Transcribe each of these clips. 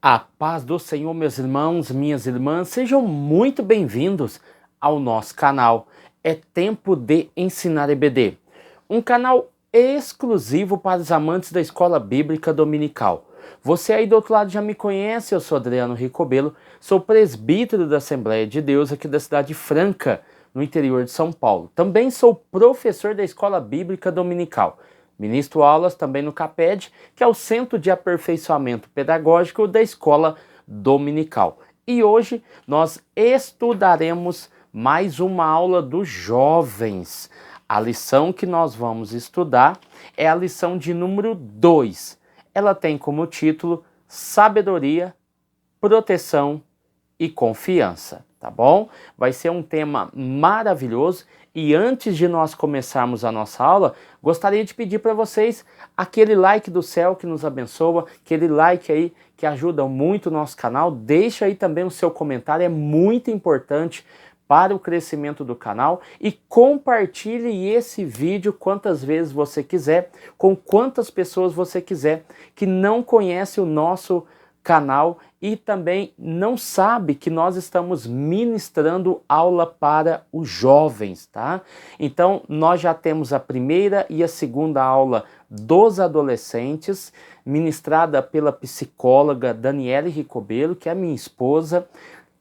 A paz do Senhor, meus irmãos, minhas irmãs, sejam muito bem-vindos ao nosso canal. É tempo de ensinar EBD, um canal exclusivo para os amantes da escola bíblica dominical. Você aí do outro lado já me conhece, eu sou Adriano Ricobelo, sou presbítero da Assembleia de Deus aqui da cidade Franca, no interior de São Paulo. Também sou professor da escola bíblica dominical. Ministro aulas também no CAPED, que é o Centro de Aperfeiçoamento Pedagógico da Escola Dominical. E hoje nós estudaremos mais uma aula dos jovens. A lição que nós vamos estudar é a lição de número 2. Ela tem como título Sabedoria, Proteção e Confiança, tá bom? Vai ser um tema maravilhoso. E antes de nós começarmos a nossa aula, gostaria de pedir para vocês aquele like do céu que nos abençoa, aquele like aí que ajuda muito o nosso canal. Deixa aí também o seu comentário, é muito importante para o crescimento do canal, e compartilhe esse vídeo quantas vezes você quiser, com quantas pessoas você quiser que não conhece o nosso canal e também não sabe que nós estamos ministrando aula para os jovens, tá? Então, nós já temos a primeira e a segunda aula dos adolescentes, ministrada pela psicóloga Daniele Ricobelo, que é minha esposa,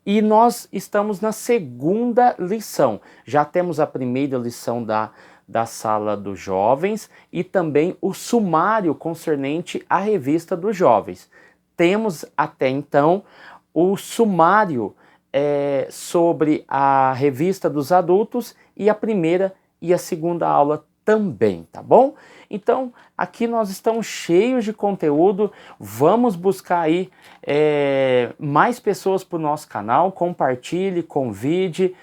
e nós estamos na segunda lição. Já temos a primeira lição da sala dos jovens e também o sumário concernente à revista dos jovens. Temos até então o sumário sobre a revista dos adultos e a primeira e a segunda aula também, tá bom? Então, aqui nós estamos cheios de conteúdo, vamos buscar aí mais pessoas para o nosso canal, compartilhe, convide,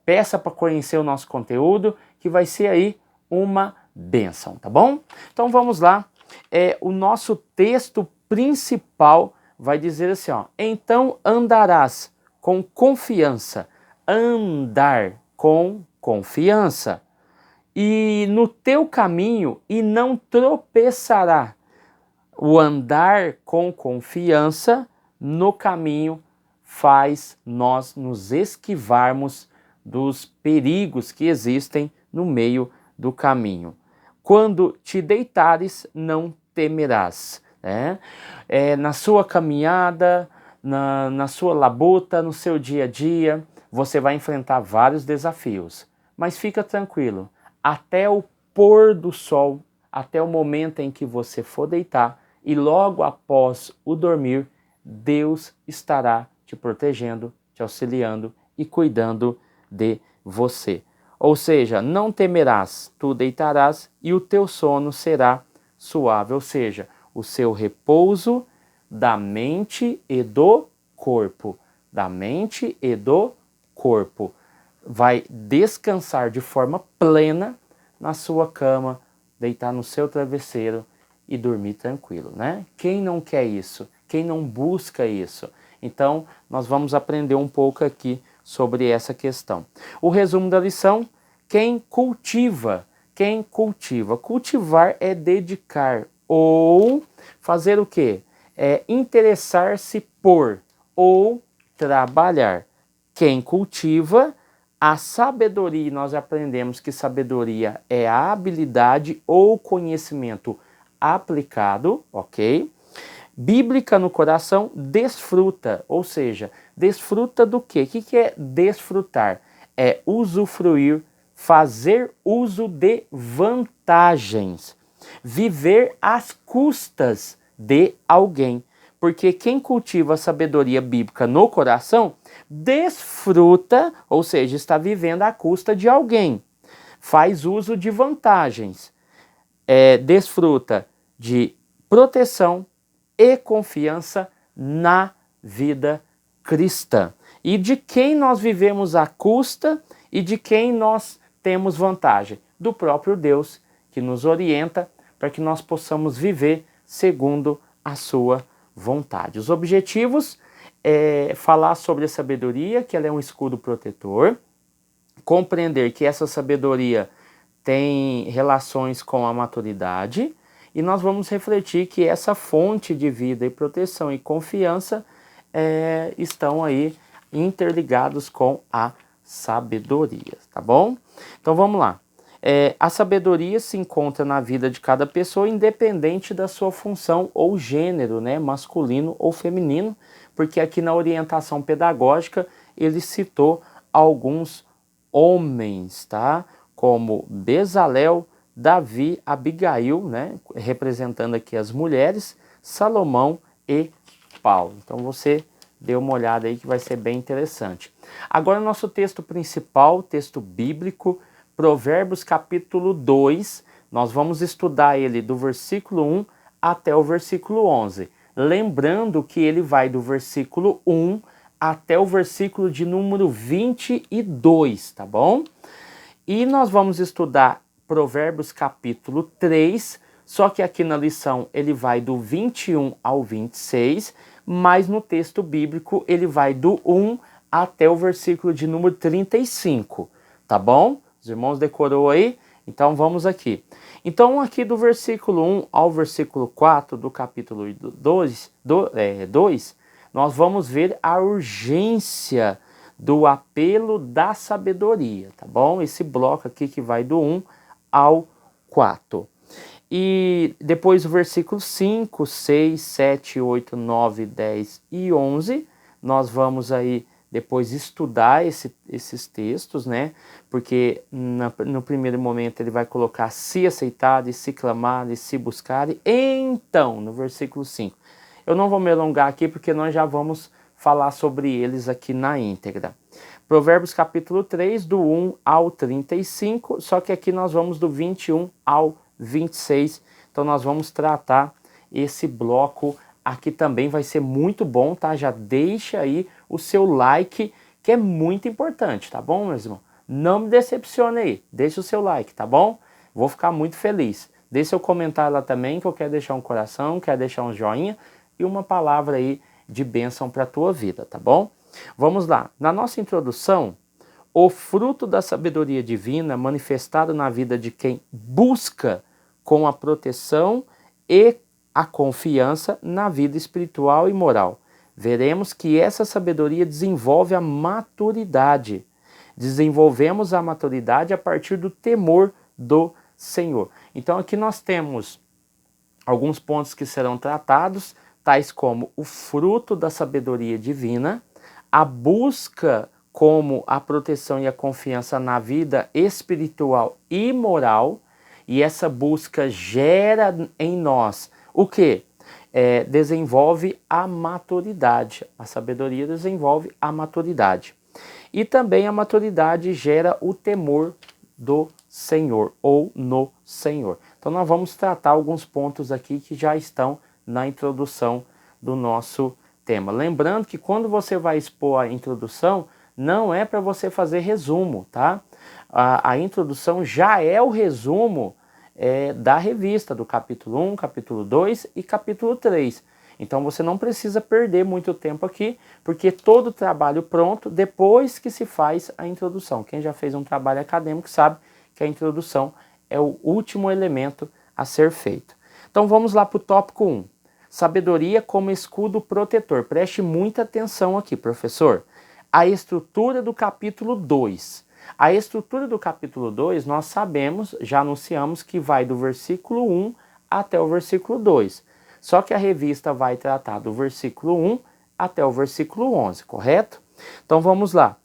peça para conhecer o nosso conteúdo, que vai ser aí uma bênção, tá bom? Então vamos lá, o nosso texto principal vai dizer assim, ó: então andarás com confiança, andar com confiança, e no teu caminho, e não tropeçará. O andar com confiança no caminho faz nós nos esquivarmos dos perigos que existem no meio do caminho. Quando te deitares, não temerás. Na sua caminhada, na sua labuta, no seu dia a dia, você vai enfrentar vários desafios. Mas fica tranquilo, até o pôr do sol, até o momento em que você for deitar e logo após o dormir, Deus estará te protegendo, te auxiliando e cuidando de você. Ou seja, não temerás, tu deitarás e o teu sono será suave. Ou seja, o seu repouso da mente e do corpo. Da mente e do corpo. Vai descansar de forma plena na sua cama, deitar no seu travesseiro e dormir tranquilo, né? Quem não quer isso? Quem não busca isso? Então, nós vamos aprender um pouco aqui sobre essa questão. O resumo da lição: quem cultiva. Cultivar é dedicar ou fazer o quê? É interessar-se por ou trabalhar. Quem cultiva a sabedoria, nós aprendemos que sabedoria é a habilidade ou conhecimento aplicado, ok? Bíblica no coração, desfruta, ou seja, desfruta do quê? O que é desfrutar? É usufruir, fazer uso de vantagens, viver às custas de alguém. Porque quem cultiva a sabedoria bíblica no coração, desfruta, ou seja, está vivendo à custa de alguém. Faz uso de vantagens, desfruta de proteção e confiança na vida cristã. E de quem nós vivemos à custa e de quem nós temos vantagem? Do próprio Deus, que nos orienta para que nós possamos viver segundo a sua vontade. Os objetivos é falar sobre a sabedoria, que ela é um escudo protetor, compreender que essa sabedoria tem relações com a maturidade e nós vamos refletir que essa fonte de vida e proteção e confiança estão aí interligados com a sabedoria, tá bom? Então vamos lá. A sabedoria se encontra na vida de cada pessoa, independente da sua função ou gênero, né, masculino ou feminino, porque aqui na orientação pedagógica ele citou alguns homens, tá? Como Bezalel, Davi, Abigail, né, representando aqui as mulheres, Salomão e Paulo. Então você dê uma olhada aí que vai ser bem interessante. Agora nosso texto principal, texto bíblico, Provérbios capítulo 2, nós vamos estudar ele do versículo 1 até o versículo 11. Lembrando que ele vai do versículo 1 até o versículo de número 22, tá bom? E nós vamos estudar Provérbios capítulo 3, só que aqui na lição ele vai do 21 ao 26, mas no texto bíblico ele vai do 1 até o versículo de número 35, tá bom? Os irmãos decorou aí? Então vamos aqui. Então aqui do versículo 1 ao versículo 4 do capítulo 2, nós vamos ver a urgência do apelo da sabedoria, tá bom? Esse bloco aqui que vai do 1 ao 4. E depois o versículo 5, 6, 7, 8, 9, 10 e 11, nós vamos aí depois estudar esses textos, né? Porque no primeiro momento ele vai colocar se aceitar, se clamar, se buscar. Então, no versículo 5. Eu não vou me alongar aqui porque nós já vamos falar sobre eles aqui na íntegra. Provérbios capítulo 3, do 1 ao 35, só que aqui nós vamos do 21 ao 26. Então nós vamos tratar esse bloco aqui também, vai ser muito bom, tá? Já deixa aí o seu like, que é muito importante, tá bom, meus irmãos? Não me decepcione aí, deixa o seu like, tá bom? Vou ficar muito feliz. Deixa seu comentário lá também, que eu quero deixar um coração, quero deixar um joinha e uma palavra aí de bênção para a tua vida, tá bom? Vamos lá. Na nossa introdução, o fruto da sabedoria divina manifestado na vida de quem busca com a proteção e a confiança na vida espiritual e moral. Veremos que essa sabedoria desenvolve a maturidade. Desenvolvemos a maturidade a partir do temor do Senhor. Então aqui nós temos alguns pontos que serão tratados, tais como o fruto da sabedoria divina, a busca como a proteção e a confiança na vida espiritual e moral, e essa busca gera em nós o quê? Desenvolve a maturidade. A sabedoria desenvolve a maturidade. E também a maturidade gera o temor do Senhor, ou no Senhor. Então nós vamos tratar alguns pontos aqui que já estão na introdução do nosso tema. Lembrando que quando você vai expor a introdução, não é para você fazer resumo, tá? A introdução já é o resumo da revista, do capítulo 1, capítulo 2 e capítulo 3. Então você não precisa perder muito tempo aqui, porque todo trabalho pronto depois que se faz a introdução. Quem já fez um trabalho acadêmico sabe que a introdução é o último elemento a ser feito. Então vamos lá para o tópico 1. Sabedoria como escudo protetor. Preste muita atenção aqui, professor. A estrutura do capítulo 2. A estrutura do capítulo 2, nós sabemos, já anunciamos que vai do versículo 1 até o versículo 2. Só que a revista vai tratar do versículo 1 até o versículo 11, correto? Então vamos lá.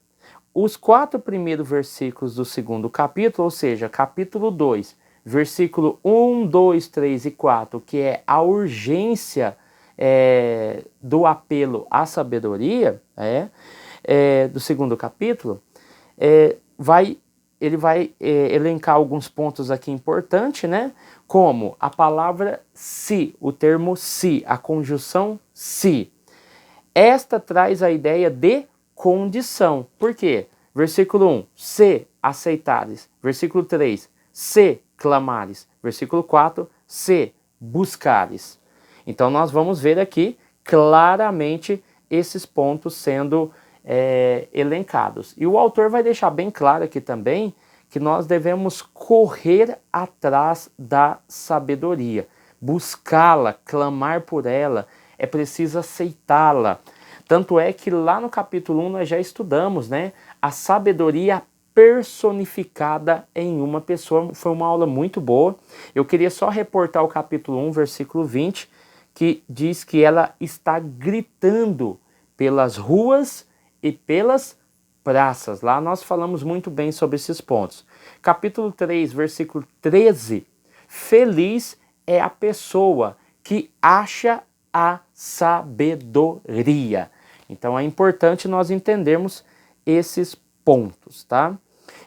Os 4 primeiros versículos do segundo capítulo, ou seja, capítulo 2, versículo 1, 2, 3 e 4, que é a urgência do apelo à sabedoria, do segundo capítulo, ele vai elencar alguns pontos aqui importantes, né? Como a palavra se, o termo se, a conjunção se. Esta traz a ideia de condição. Por quê? Versículo 1, se aceitares. Versículo 3, se clamares. Versículo 4, se buscares. Então nós vamos ver aqui claramente esses pontos sendo elencados. E o autor vai deixar bem claro aqui também que nós devemos correr atrás da sabedoria, buscá-la, clamar por ela, é preciso aceitá-la. Tanto é que lá no capítulo 1 nós já estudamos, né? A sabedoria personificada em uma pessoa. Foi uma aula muito boa. Eu queria só reportar o capítulo 1, versículo 20, que diz que ela está gritando pelas ruas e pelas praças. Lá nós falamos muito bem sobre esses pontos. Capítulo 3, versículo 13. Feliz é a pessoa que acha a sabedoria. Então é importante nós entendermos esses pontos, tá?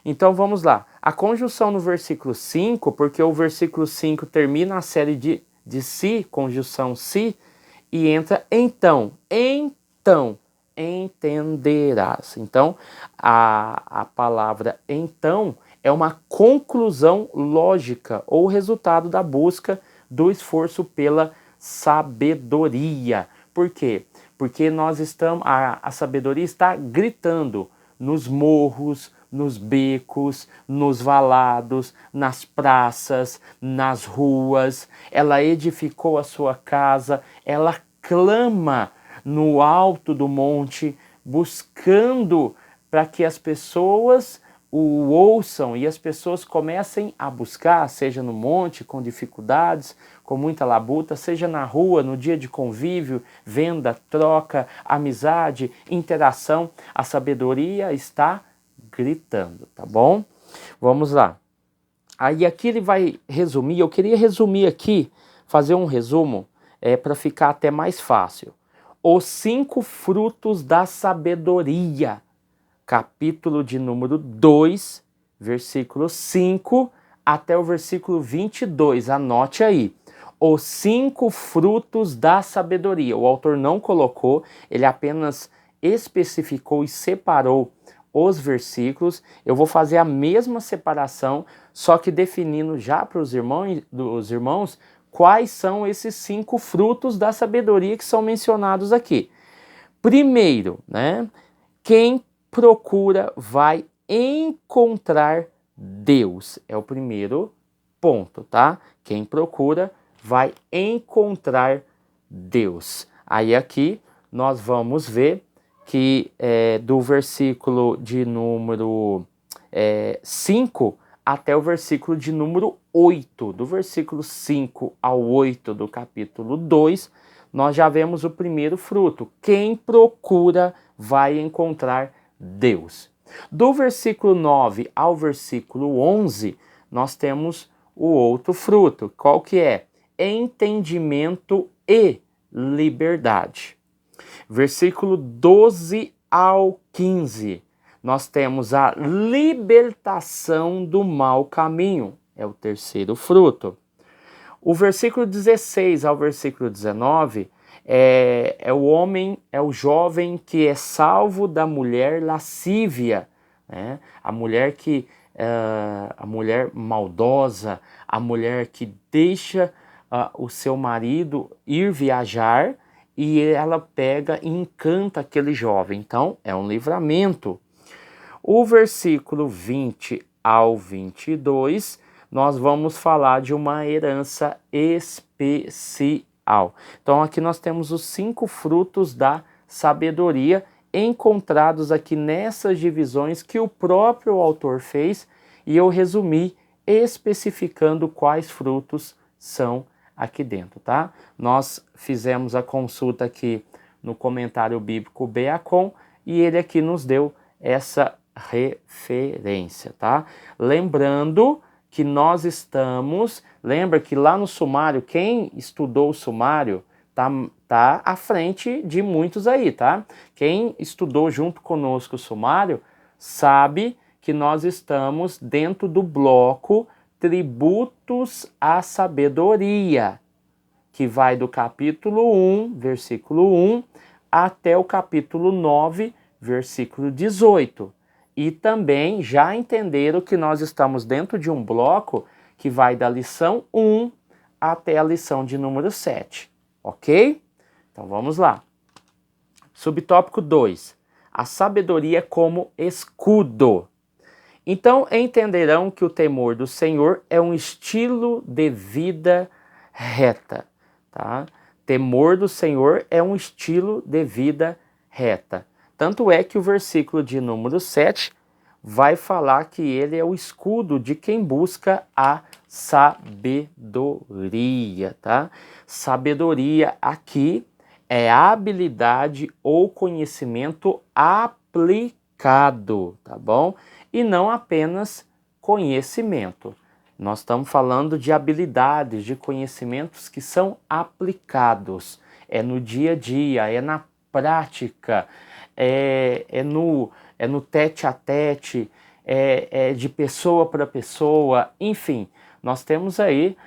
Então vamos lá. A conjunção no versículo 5, porque o versículo 5 termina a série de si, conjunção si, e entra então, entenderás. Então, a palavra então é uma conclusão lógica ou resultado da busca do esforço pela sabedoria. Por quê? Porque nós estamos, a sabedoria está gritando nos morros, nos becos, nos valados, nas praças, nas ruas. Ela edificou a sua casa, ela clama no alto do monte, buscando para que as pessoas o ouçam e as pessoas comecem a buscar, seja no monte, com dificuldades, com muita labuta, seja na rua, no dia de convívio, venda, troca, amizade, interação. A sabedoria está gritando, tá bom? Vamos lá. Aí aqui ele vai resumir, eu queria resumir aqui, fazer um resumo, para ficar até mais fácil. Os 5 frutos da sabedoria. Capítulo de número 2, versículo 5 até o versículo 22. Anote aí. Os 5 frutos da sabedoria. O autor não colocou, ele apenas especificou e separou os versículos. Eu vou fazer a mesma separação, só que definindo já para os irmãos quais são esses 5 frutos da sabedoria que são mencionados aqui. Primeiro, né? Quem procura vai encontrar Deus. É o primeiro ponto, tá? Quem procura vai encontrar Deus. Aí aqui nós vamos ver que do versículo de número 5 até o versículo de número 8. Do versículo 5 ao 8 do capítulo 2, nós já vemos o primeiro fruto. Quem procura vai encontrar Deus. Do versículo 9 ao versículo 11, nós temos o outro fruto. Qual que é? Entendimento e liberdade. Versículo 12 ao 15, nós temos a libertação do mau caminho. É o terceiro fruto. O versículo 16 ao versículo 19 é o homem, é o jovem que é salvo da mulher lascívia, né? A mulher a mulher maldosa, a mulher que deixa o seu marido ir viajar e ela pega e encanta aquele jovem. Então, é um livramento. O versículo 20 ao 22, nós vamos falar de uma herança especial. Então, aqui nós temos os 5 frutos da sabedoria encontrados aqui nessas divisões que o próprio autor fez e eu resumi especificando quais frutos são aqui dentro, tá? Nós fizemos a consulta aqui no comentário bíblico Beacon e ele aqui nos deu essa referência, tá? Lembrando que nós estamos, lembra que lá no sumário, quem estudou o sumário tá à frente de muitos aí, tá? Quem estudou junto conosco o sumário sabe que nós estamos dentro do bloco Tributos à Sabedoria, que vai do capítulo 1, versículo 1, até o capítulo 9, versículo 18. E também já entenderam que nós estamos dentro de um bloco que vai da lição 1 até a lição de número 7, ok? Então vamos lá. Subtópico 2. A sabedoria como escudo. Então entenderão que o temor do Senhor é um estilo de vida reta, tá? Temor do Senhor é um estilo de vida reta. Tanto é que o versículo de número 7 vai falar que ele é o escudo de quem busca a sabedoria, tá? Sabedoria aqui é habilidade ou conhecimento aplicado, tá bom? E não apenas conhecimento. Nós estamos falando de habilidades, de conhecimentos que são aplicados. É no dia a dia, é na prática, é no tete a tete, é de pessoa para pessoa, enfim. Nós temos aí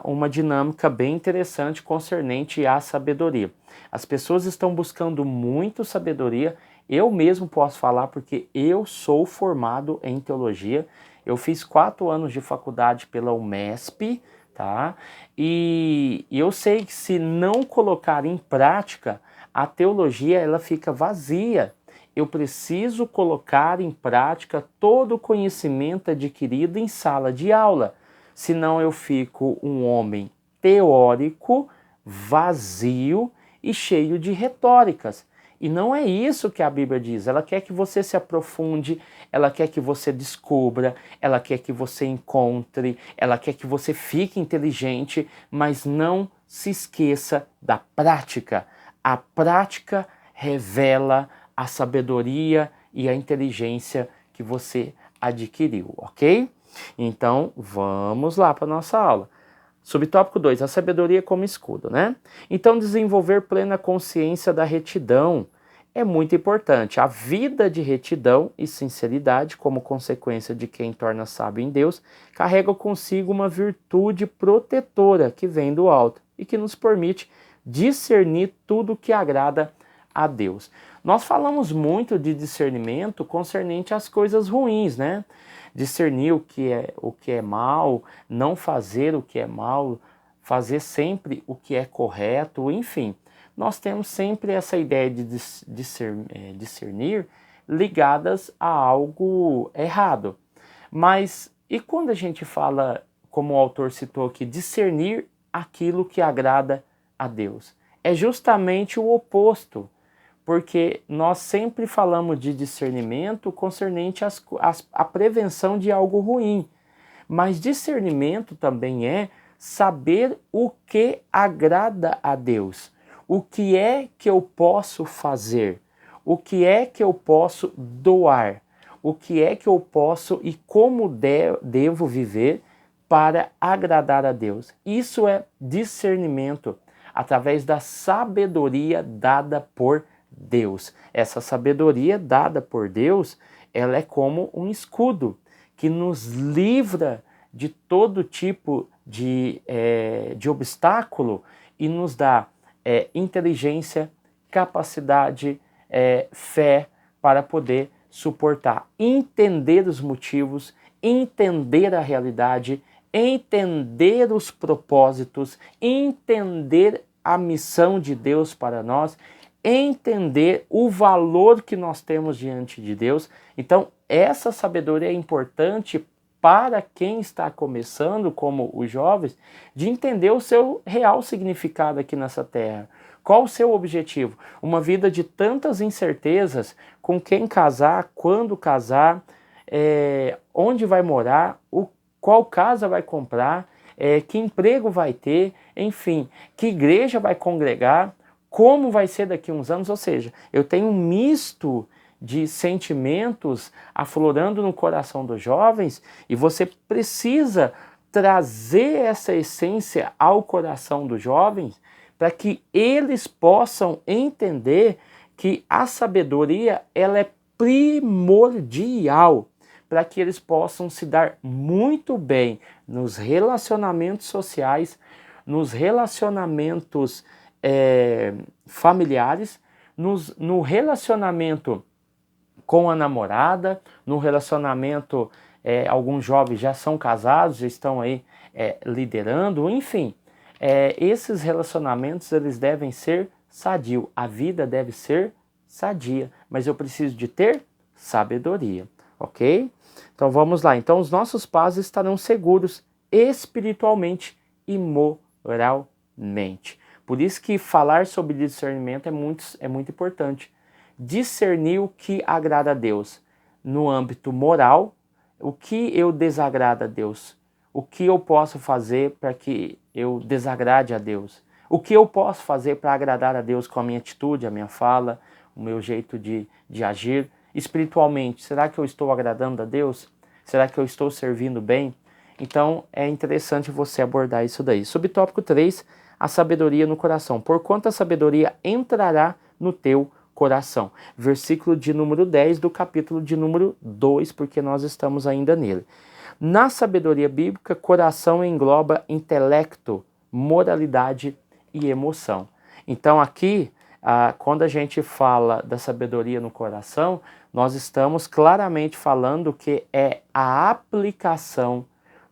uma dinâmica bem interessante concernente à sabedoria. As pessoas estão buscando muito sabedoria. Eu mesmo posso falar porque eu sou formado em teologia. Eu fiz 4 anos de faculdade pela UMESP, tá? E eu sei que se não colocar em prática, a teologia ela fica vazia. Eu preciso colocar em prática todo o conhecimento adquirido em sala de aula. Senão eu fico um homem teórico, vazio e cheio de retóricas. E não é isso que a Bíblia diz. Ela quer que você se aprofunde, ela quer que você descubra, ela quer que você encontre, ela quer que você fique inteligente, mas não se esqueça da prática. A prática revela a sabedoria e a inteligência que você adquiriu, ok? Então, vamos lá para a nossa aula. Subtópico 2, a sabedoria como escudo, né? Então, desenvolver plena consciência da retidão é muito importante. A vida de retidão e sinceridade, como consequência de quem torna sábio em Deus, carrega consigo uma virtude protetora que vem do alto e que nos permite discernir tudo que agrada a Deus. Nós falamos muito de discernimento concernente às coisas ruins, né? Discernir o que é mal, não fazer o que é mal, fazer sempre o que é correto, enfim. Nós temos sempre essa ideia de discernir ligadas a algo errado. Mas e quando a gente fala, como o autor citou aqui, discernir aquilo que agrada a Deus? É justamente o oposto. Porque nós sempre falamos de discernimento concernente à prevenção de algo ruim. Mas discernimento também é saber o que agrada a Deus. O que é que eu posso fazer? O que é que eu posso doar? O que é que eu posso e como devo viver para agradar a Deus? Isso é discernimento através da sabedoria dada por Deus. Essa sabedoria dada por Deus, ela é como um escudo que nos livra de todo tipo de obstáculo e nos dá inteligência, capacidade, fé para poder suportar, entender os motivos, entender a realidade, entender os propósitos, entender a missão de Deus para nós, entender o valor que nós temos diante de Deus. Então, essa sabedoria é importante para quem está começando, como os jovens, de entender o seu real significado aqui nessa terra. Qual o seu objetivo? Uma vida de tantas incertezas, com quem casar, quando casar, onde vai morar, qual casa vai comprar, que emprego vai ter, enfim, que igreja vai congregar, como vai ser daqui a uns anos. Ou seja, eu tenho um misto de sentimentos aflorando no coração dos jovens e você precisa trazer essa essência ao coração dos jovens para que eles possam entender que a sabedoria ela é primordial para que eles possam se dar muito bem nos relacionamentos sociais, nos relacionamentos familiares, no relacionamento com a namorada, no relacionamento, alguns jovens já são casados, já estão aí liderando, enfim, esses relacionamentos eles devem ser sadios, a vida deve ser sadia, mas eu preciso de ter sabedoria, ok? Então vamos lá, então os nossos passos estarão seguros espiritualmente e moralmente. naturalmente. Por isso que falar sobre discernimento é muito importante. Discernir o que agrada a Deus no âmbito moral, o que eu desagrada a Deus, o que eu posso fazer para que eu desagrade a Deus, o que eu posso fazer para agradar a Deus com a minha atitude, a minha fala, o meu jeito de agir. Espiritualmente, será que eu estou agradando a Deus? Será que eu estou servindo bem? Então é interessante você abordar isso daí. Subtópico 3, a sabedoria no coração. Porquanto a sabedoria entrará no teu coração. Versículo de número 10 do capítulo de número 2, porque nós estamos ainda nele. Na sabedoria bíblica, coração engloba intelecto, moralidade e emoção. Então aqui, quando a gente fala da sabedoria no coração, nós estamos claramente falando que é a aplicação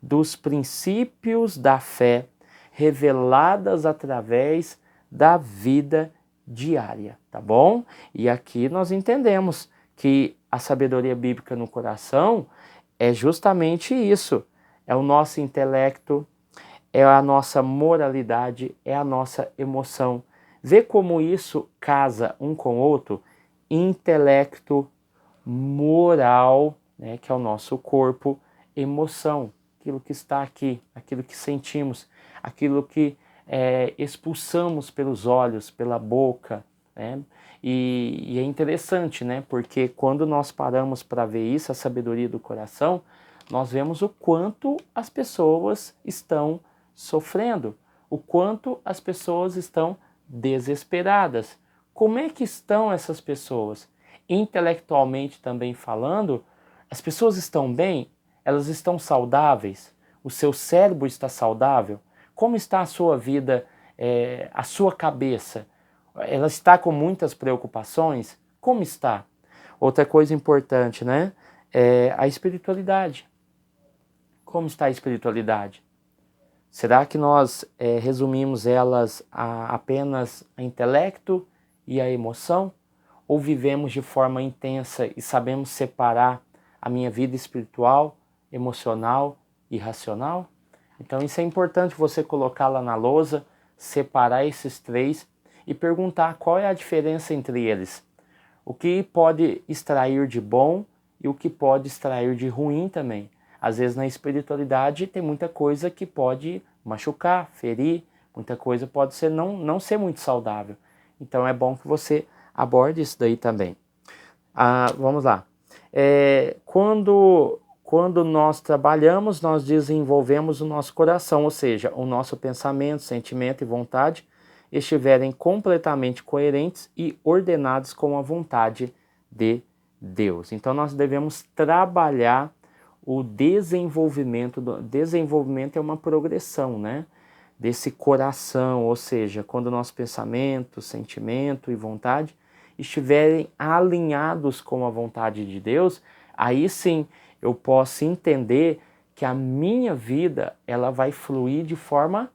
dos princípios da fé reveladas através da vida diária, tá bom? E aqui nós entendemos que a sabedoria bíblica no coração é justamente isso, é o nosso intelecto, é a nossa moralidade, é a nossa emoção. Vê como isso casa um com o outro? Intelecto, moral, né, que é o nosso corpo, emoção, aquilo que está aqui, aquilo que sentimos, aquilo que expulsamos pelos olhos, pela boca, né? E é interessante, né? Porque quando nós paramos para ver isso, a sabedoria do coração, nós vemos o quanto as pessoas estão sofrendo, o quanto as pessoas estão desesperadas. Como é que estão essas pessoas? Intelectualmente também falando, as pessoas estão bem? Elas estão saudáveis? O seu cérebro está saudável? Como está a sua vida, a sua cabeça? Ela está com muitas preocupações? Como está? Outra coisa importante, né? É a espiritualidade. Como está a espiritualidade? Será que nós resumimos elas a apenas a intelecto e a emoção? Ou vivemos de forma intensa e sabemos separar a minha vida espiritual, emocional e racional? Então isso é importante você colocar lá na lousa, separar esses três e perguntar qual é a diferença entre eles. O que pode extrair de bom e o que pode extrair de ruim também. Às vezes na espiritualidade tem muita coisa que pode machucar, ferir, muita coisa pode ser não ser muito saudável. Então é bom que você aborde isso daí também. Vamos lá. Quando nós trabalhamos, nós desenvolvemos o nosso coração, ou seja, o nosso pensamento, sentimento e vontade estiverem completamente coerentes e ordenados com a vontade de Deus. Então nós devemos trabalhar o desenvolvimento. Desenvolvimento é uma progressão, né? Desse coração, ou seja, quando o nosso pensamento, sentimento e vontade estiverem alinhados com a vontade de Deus, aí sim eu posso entender que a minha vida ela vai fluir de forma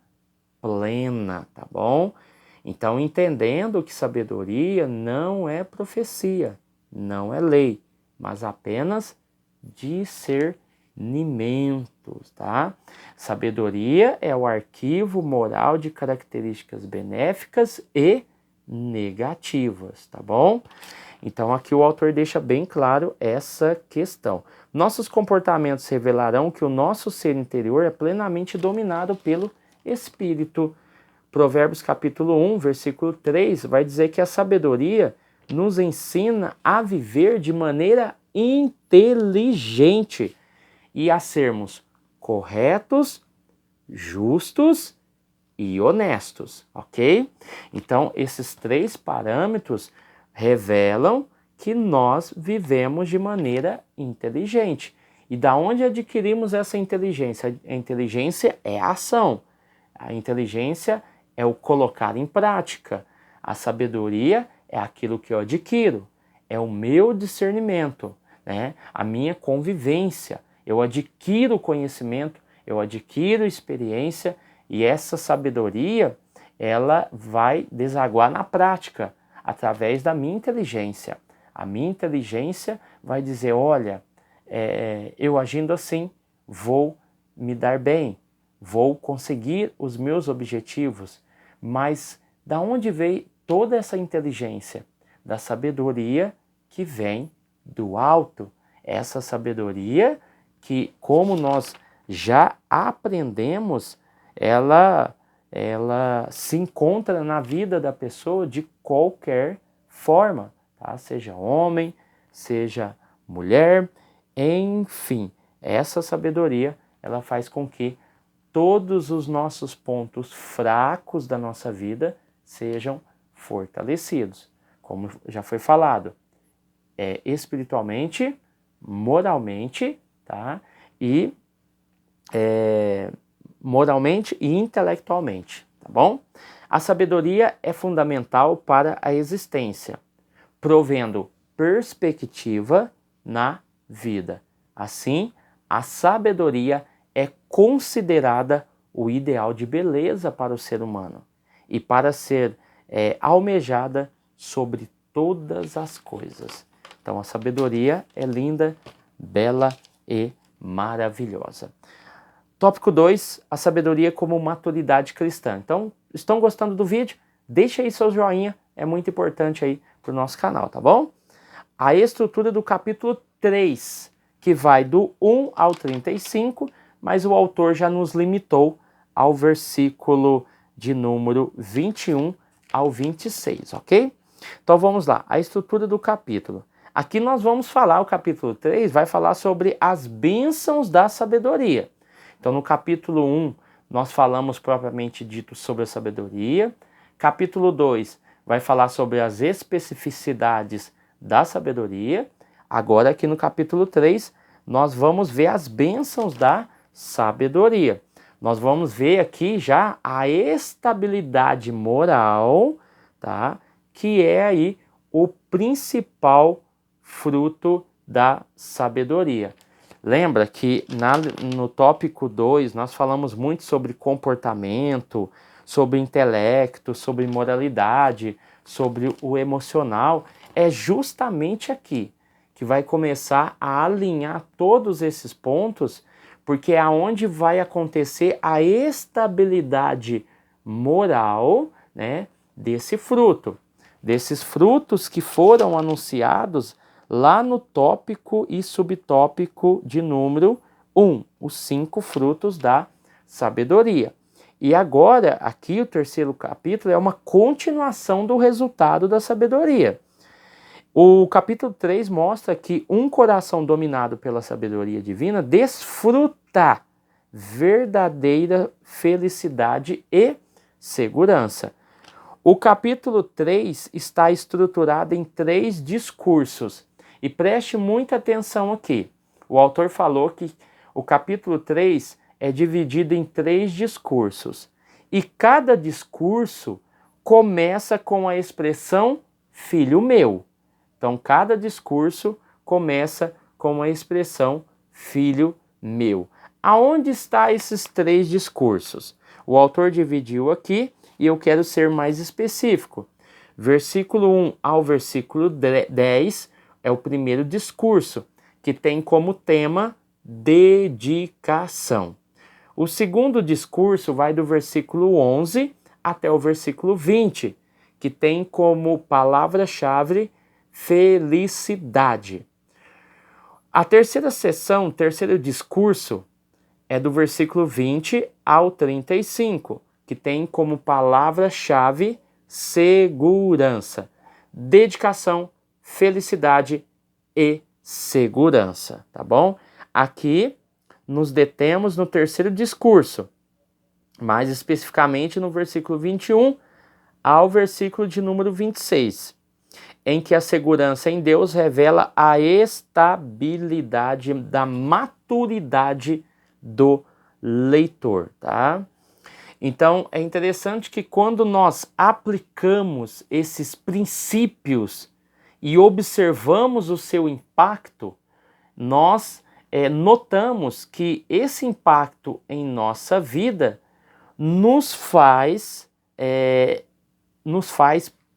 plena, tá bom? Então, entendendo que sabedoria não é profecia, não é lei, mas apenas discernimentos, tá? Sabedoria é o arquivo moral de características benéficas e negativas, tá bom? Então aqui o autor deixa bem claro essa questão. Nossos comportamentos revelarão que o nosso ser interior é plenamente dominado pelo Espírito. Provérbios capítulo 1, versículo 3, vai dizer que a sabedoria nos ensina a viver de maneira inteligente e a sermos corretos, justos e honestos, ok? Então, esses três parâmetros revelam que nós vivemos de maneira inteligente. E da onde adquirimos essa inteligência? A inteligência é a ação. A inteligência é o colocar em prática. A sabedoria é aquilo que eu adquiro. É o meu discernimento, né? A minha convivência. Eu adquiro conhecimento, eu adquiro experiência e essa sabedoria, ela vai desaguar na prática, através da minha inteligência. A minha inteligência vai dizer, olha, eu agindo assim, vou me dar bem, vou conseguir os meus objetivos. Mas da onde veio toda essa inteligência? Da sabedoria que vem do alto. Essa sabedoria que, como nós já aprendemos, ela se encontra na vida da pessoa de qualquer forma, tá? Seja homem, seja mulher, enfim, essa sabedoria ela faz com que todos os nossos pontos fracos da nossa vida sejam fortalecidos, como já foi falado, espiritualmente, moralmente, tá? E moralmente e intelectualmente, tá bom? A sabedoria é fundamental para a existência, provendo perspectiva na vida. Assim, a sabedoria é considerada o ideal de beleza para o ser humano e para ser almejada sobre todas as coisas. Então, a sabedoria é linda, bela e maravilhosa. Tópico 2, a sabedoria como maturidade cristã. Então, estão gostando do vídeo? Deixa aí seu joinha, é muito importante aí para o nosso canal, tá bom? A estrutura do capítulo 3, que vai do 1 ao 35, mas o autor já nos limitou ao versículo de número 21 ao 26, ok? Então vamos lá, a estrutura do capítulo. Aqui nós vamos falar, o capítulo 3 vai falar sobre as bênçãos da sabedoria. Então no capítulo 1 nós falamos propriamente dito sobre a sabedoria. Capítulo 2 vai falar sobre as especificidades da sabedoria. Agora aqui no capítulo 3 nós vamos ver as bênçãos da sabedoria. Nós vamos ver aqui já a estabilidade moral, tá? Que é aí o principal fruto da sabedoria. Lembra que no tópico 2 nós falamos muito sobre comportamento, sobre intelecto, sobre moralidade, sobre o emocional. É justamente aqui que vai começar a alinhar todos esses pontos, porque é onde vai acontecer a estabilidade moral, né, desse fruto. Desses frutos que foram anunciados lá no tópico e subtópico de número 1, os 5 frutos da sabedoria. E agora, aqui o terceiro capítulo é uma continuação do resultado da sabedoria. O capítulo 3 mostra que um coração dominado pela sabedoria divina desfruta verdadeira felicidade e segurança. O capítulo 3 está estruturado em 3 discursos. E preste muita atenção aqui. O autor falou que o capítulo 3 é dividido em 3 discursos. E cada discurso começa com a expressão filho meu. Então, cada discurso começa com a expressão filho meu. Aonde estão esses 3 discursos? O autor dividiu aqui e eu quero ser mais específico. Versículo 1 ao versículo 10 é o primeiro discurso, que tem como tema dedicação. O segundo discurso vai do versículo 11 até o versículo 20, que tem como palavra-chave felicidade. A terceira sessão, o terceiro discurso, é do versículo 20 ao 35, que tem como palavra-chave segurança, dedicação, felicidade e segurança, tá bom? Aqui nos detemos no terceiro discurso, mais especificamente no versículo 21 ao versículo de número 26, em que a segurança em Deus revela a estabilidade da maturidade do leitor, tá? Então, é interessante que quando nós aplicamos esses princípios e observamos o seu impacto, nós notamos que esse impacto em nossa vida nos faz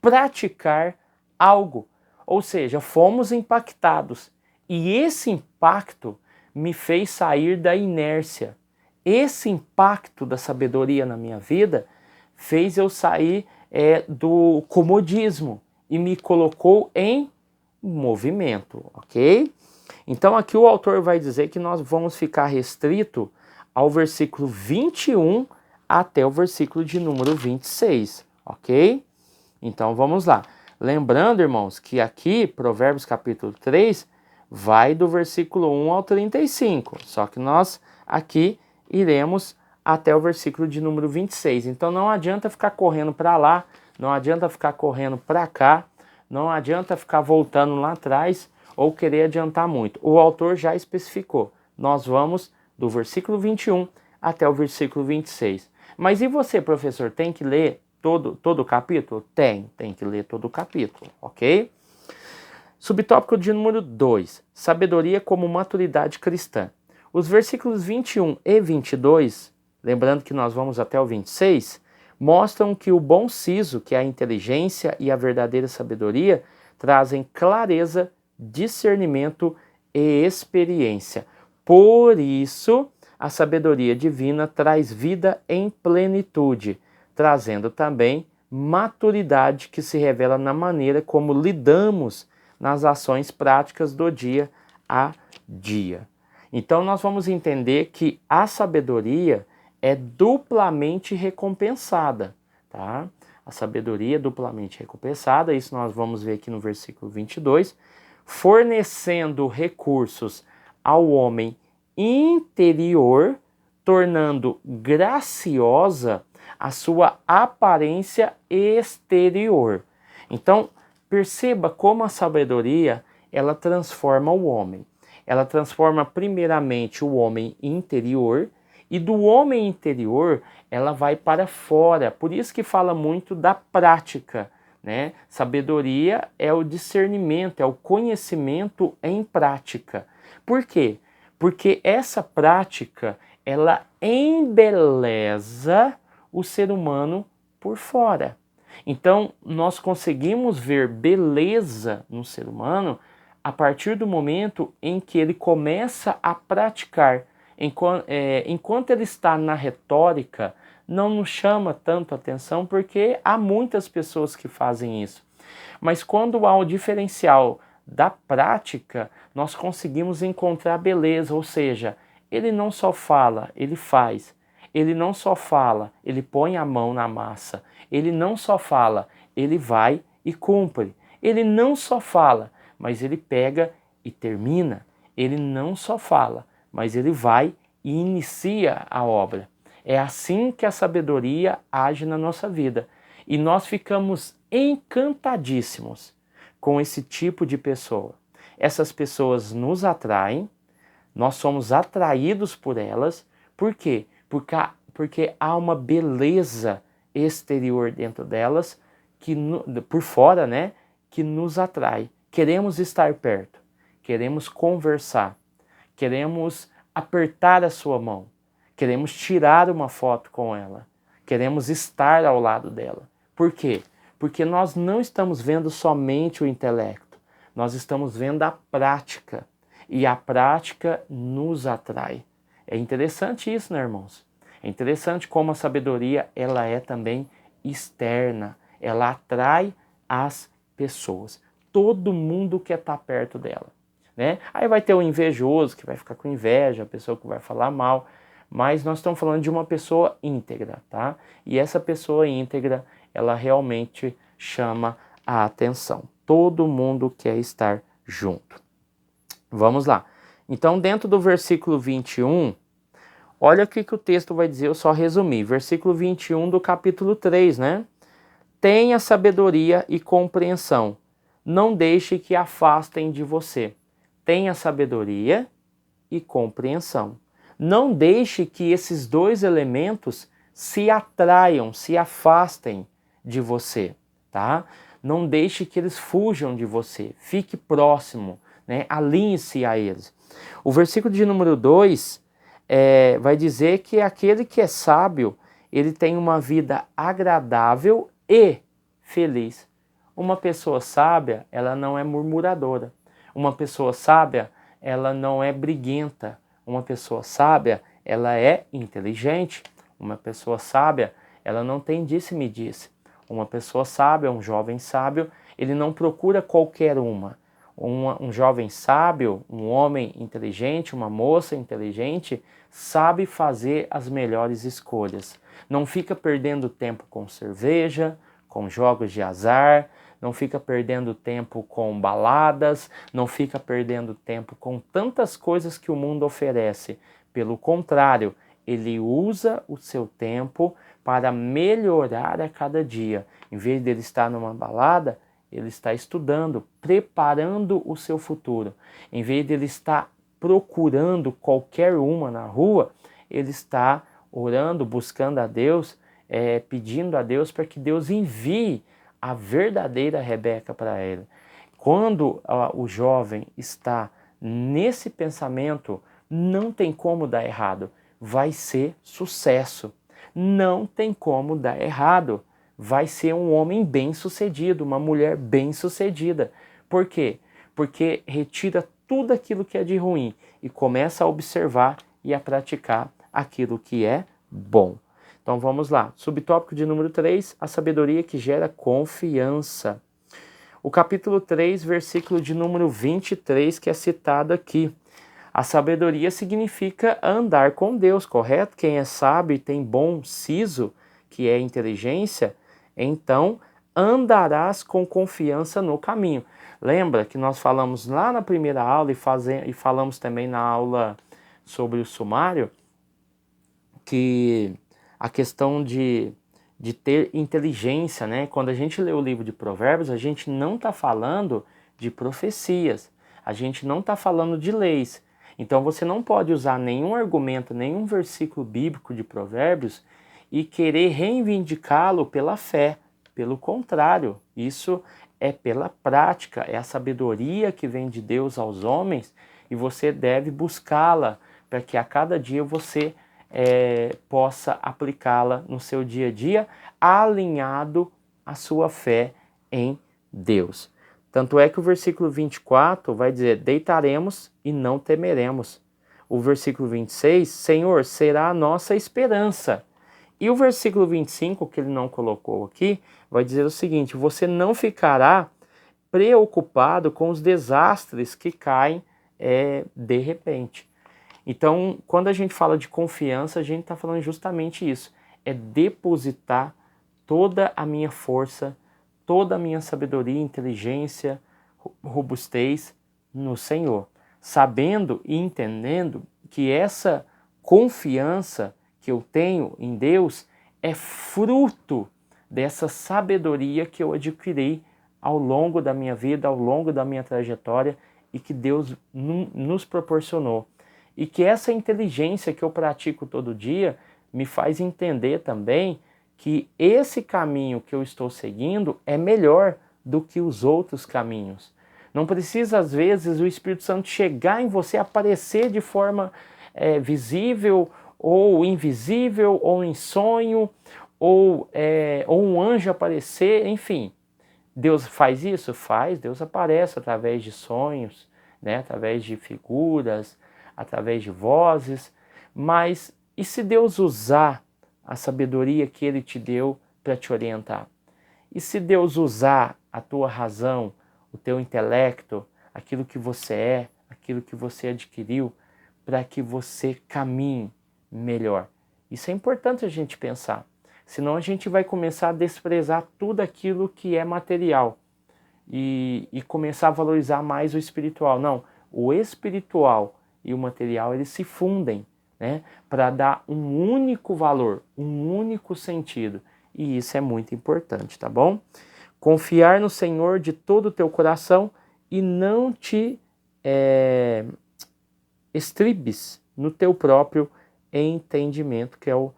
praticar algo. Ou seja, fomos impactados. E esse impacto me fez sair da inércia. esse impacto da sabedoria na minha vida fez eu sair do comodismo e me colocou em movimento, ok? Então aqui o autor vai dizer que nós vamos ficar restrito ao versículo 21 até o versículo de número 26, ok? Então vamos lá. Lembrando, irmãos, que aqui, Provérbios capítulo 3, vai do versículo 1 ao 35, só que nós aqui iremos até o versículo de número 26. Então não adianta ficar correndo para lá, não adianta ficar correndo para cá, não adianta ficar voltando lá atrás ou querer adiantar muito. O autor já especificou. Nós vamos do versículo 21 até o versículo 26. Mas e você, professor, tem que ler todo o capítulo? Tem que ler todo o capítulo, ok? Subtópico de número 2, sabedoria como maturidade cristã. Os versículos 21 e 22, lembrando que nós vamos até o 26, mostram que o bom siso, que é a inteligência e a verdadeira sabedoria, trazem clareza, discernimento e experiência. Por isso, a sabedoria divina traz vida em plenitude, trazendo também maturidade que se revela na maneira como lidamos nas ações práticas do dia a dia. Então nós vamos entender que a sabedoria é duplamente recompensada, tá? A sabedoria é duplamente recompensada, isso nós vamos ver aqui no versículo 22, fornecendo recursos ao homem interior, tornando graciosa a sua aparência exterior. Então, perceba como a sabedoria, ela transforma o homem. Ela transforma primeiramente o homem interior e do homem interior ela vai para fora. Por isso que fala muito da prática, né? Sabedoria é o discernimento, é o conhecimento em prática. Por quê? Porque essa prática, ela embeleza o ser humano por fora. Então, nós conseguimos ver beleza no ser humano a partir do momento em que ele começa a praticar. Enquanto ele está na retórica, não nos chama tanto atenção porque há muitas pessoas que fazem isso. Mas quando há o diferencial da prática, nós conseguimos encontrar beleza, ou seja, ele não só fala, ele faz. Ele não só fala, ele põe a mão na massa. Ele não só fala, ele vai e cumpre. Ele não só fala, mas ele pega e termina. Ele não só fala, mas ele vai e inicia a obra. É assim que a sabedoria age na nossa vida. E nós ficamos encantadíssimos com esse tipo de pessoa. Essas pessoas nos atraem, nós somos atraídos por elas. Por quê? Porque há uma beleza exterior dentro delas, por fora, né, que nos atrai. Queremos estar perto, queremos conversar, queremos apertar a sua mão, queremos tirar uma foto com ela, queremos estar ao lado dela. Por quê? Porque nós não estamos vendo somente o intelecto, nós estamos vendo a prática, e a prática nos atrai. É interessante isso, né, irmãos? É interessante como a sabedoria, ela é também externa, ela atrai as pessoas. Todo mundo quer estar perto dela, né? Aí vai ter o invejoso que vai ficar com inveja, a pessoa que vai falar mal, mas nós estamos falando de uma pessoa íntegra, tá? E essa pessoa íntegra, ela realmente chama a atenção. Todo mundo quer estar junto. Vamos lá. Então, dentro do versículo 21, olha o que o texto vai dizer, eu só resumi. Versículo 21 do capítulo 3, né? Tenha sabedoria e compreensão. Não deixe que afastem de você. Tenha sabedoria e compreensão. Não deixe que esses dois elementos se atraiam, se afastem de você, tá? Não deixe que eles fujam de você. Fique próximo, né? Alinhe-se a eles. O versículo de número 2 vai dizer que aquele que é sábio, ele tem uma vida agradável e feliz. Uma pessoa sábia, ela não é murmuradora. Uma pessoa sábia, ela não é briguenta. Uma pessoa sábia, ela é inteligente. Uma pessoa sábia, ela não tem disse-me-disse. Uma pessoa sábia, um jovem sábio, ele não procura qualquer uma. Um jovem sábio, um homem inteligente, uma moça inteligente, sabe fazer as melhores escolhas. Não fica perdendo tempo com cerveja, com jogos de azar, não fica perdendo tempo com baladas, não fica perdendo tempo com tantas coisas que o mundo oferece. Pelo contrário, ele usa o seu tempo para melhorar a cada dia. Em vez de ele estar numa balada, ele está estudando, preparando o seu futuro. Em vez de ele estar procurando qualquer uma na rua, ele está orando, buscando a Deus, pedindo a Deus para que Deus envie a verdadeira Rebeca para ele. Quando o jovem está nesse pensamento, não tem como dar errado, vai ser sucesso. Não tem como dar errado, vai ser um homem bem-sucedido, uma mulher bem-sucedida. Por quê? Porque retira tudo aquilo que é de ruim e começa a observar e a praticar aquilo que é bom. Então vamos lá. Subtópico de número 3, a sabedoria que gera confiança. O capítulo 3, versículo de número 23, que é citado aqui. A sabedoria significa andar com Deus, correto? Quem é sábio e tem bom siso, que é inteligência, então andarás com confiança no caminho. Lembra que nós falamos lá na primeira aula e falamos também na aula sobre o sumário, que a questão de ter inteligência, né? Quando a gente lê o livro de Provérbios, a gente não está falando de profecias, a gente não está falando de leis. Então você não pode usar nenhum argumento, nenhum versículo bíblico de Provérbios e querer reivindicá-lo pela fé. Pelo contrário, isso é pela prática, é a sabedoria que vem de Deus aos homens e você deve buscá-la para que a cada dia você possa aplicá-la no seu dia a dia, alinhado à sua fé em Deus. Tanto é que o versículo 24 vai dizer, deitaremos e não temeremos. O versículo 26, Senhor, será a nossa esperança. E o versículo 25, que ele não colocou aqui, vai dizer o seguinte, você não ficará preocupado com os desastres que caem de repente. Então, quando a gente fala de confiança, a gente está falando justamente isso. É depositar toda a minha força, toda a minha sabedoria, inteligência, robustez no Senhor. Sabendo e entendendo que essa confiança que eu tenho em Deus é fruto dessa sabedoria que eu adquiri ao longo da minha vida, ao longo da minha trajetória e que Deus nos proporcionou. E que essa inteligência que eu pratico todo dia me faz entender também que esse caminho que eu estou seguindo é melhor do que os outros caminhos. Não precisa, às vezes, o Espírito Santo chegar em você, aparecer de forma visível ou invisível, ou em sonho, ou um anjo aparecer, enfim. Deus faz isso? Faz. Deus aparece através de sonhos, né? Através de figuras, através de vozes, mas e se Deus usar a sabedoria que Ele te deu para te orientar? E se Deus usar a tua razão, o teu intelecto, aquilo que você é, aquilo que você adquiriu, para que você caminhe melhor? Isso é importante a gente pensar, senão a gente vai começar a desprezar tudo aquilo que é material e começar a valorizar mais o espiritual. Não, o espiritual e o material, eles se fundem, né, para dar um único valor, um único sentido. E isso é muito importante, tá bom? Confiar no Senhor de todo o teu coração e não te estribes no teu próprio entendimento, que é o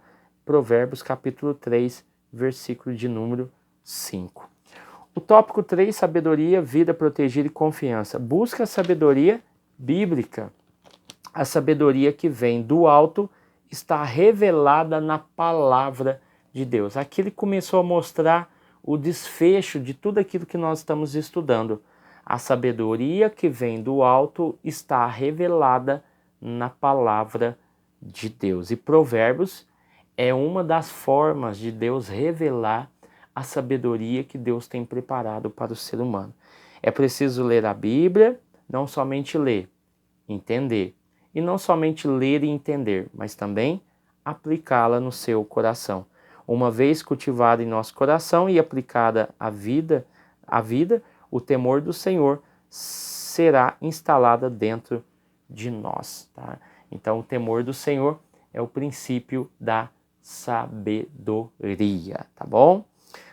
Provérbios capítulo 3, versículo de número 5. O tópico 3, sabedoria, vida protegida e confiança. Busca a sabedoria bíblica. A sabedoria que vem do alto está revelada na palavra de Deus. Aqui ele começou a mostrar o desfecho de tudo aquilo que nós estamos estudando. A sabedoria que vem do alto está revelada na palavra de Deus. E Provérbios é uma das formas de Deus revelar a sabedoria que Deus tem preparado para o ser humano. É preciso ler a Bíblia, não somente ler, entender. E não somente ler e entender, mas também aplicá-la no seu coração. Uma vez cultivada em nosso coração e aplicada à vida, o temor do Senhor será instalada dentro de nós. Tá? Então, o temor do Senhor é o princípio da sabedoria, tá bom?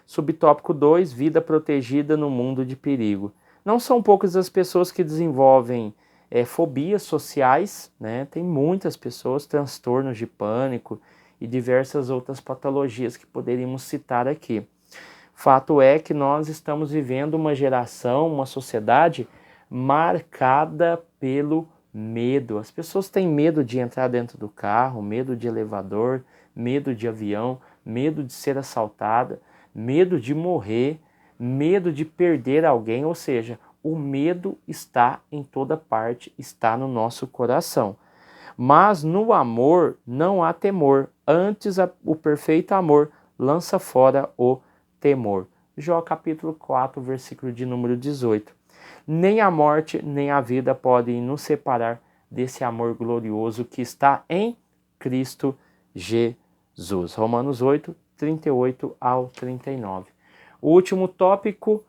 Subtópico 2, vida protegida no mundo de perigo. Não são poucas as pessoas que desenvolvem fobias sociais, né? Tem muitas pessoas, transtornos de pânico e diversas outras patologias que poderíamos citar aqui. Fato é que nós estamos vivendo uma geração, uma sociedade marcada pelo medo. As pessoas têm medo de entrar dentro do carro, medo de elevador, medo de avião, medo de ser assaltada, medo de morrer, medo de perder alguém, ou seja, o medo está em toda parte, está no nosso coração. Mas no amor não há temor, antes o perfeito amor lança fora o temor. Jó capítulo 4, versículo de número 18. Nem a morte, nem a vida podem nos separar desse amor glorioso que está em Cristo Jesus. Romanos 8, 38 ao 39. O último tópico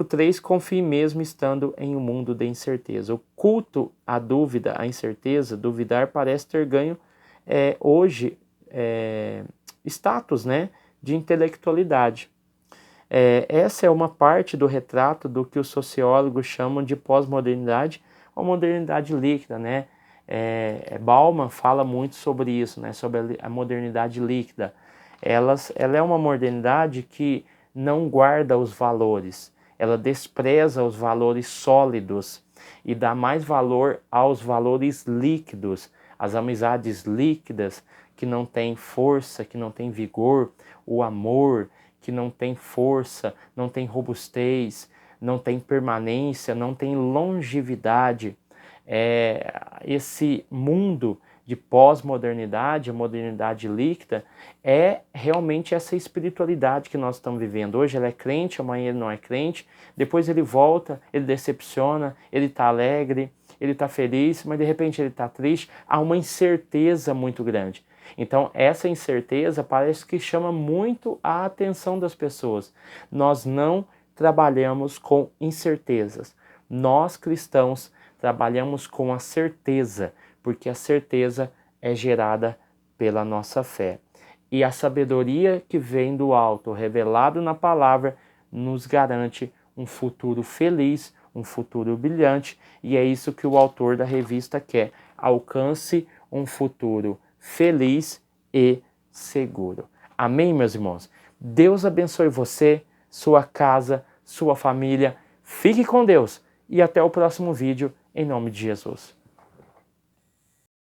3, confie mesmo estando em um mundo de incerteza. O culto à dúvida, à incerteza, duvidar parece ter ganho hoje status, né, de intelectualidade. Essa é uma parte do retrato do que os sociólogos chamam de pós-modernidade ou modernidade líquida, né? Bauman fala muito sobre isso, né? Sobre a modernidade líquida. Ela é uma modernidade que não guarda os valores, ela despreza os valores sólidos e dá mais valor aos valores líquidos, às amizades líquidas que não têm força, que não têm vigor, o amor que não tem força, não tem robustez, não tem permanência, não tem longevidade. Esse mundo de pós-modernidade, a modernidade líquida, é realmente essa espiritualidade que nós estamos vivendo. Hoje ele é crente, amanhã ele não é crente, depois ele volta, ele decepciona, ele está alegre, ele está feliz, mas de repente ele está triste. Há uma incerteza muito grande. Então essa incerteza parece que chama muito a atenção das pessoas. Nós não trabalhamos com incertezas. Nós cristãos trabalhamos com a certeza, porque a certeza é gerada pela nossa fé. E a sabedoria que vem do alto, revelado na palavra, nos garante um futuro feliz, um futuro brilhante, e é isso que o autor da revista quer. Alcance um futuro feliz e seguro. Amém, meus irmãos? Deus abençoe você, sua casa, sua família. Fique com Deus e até o próximo vídeo, em nome de Jesus.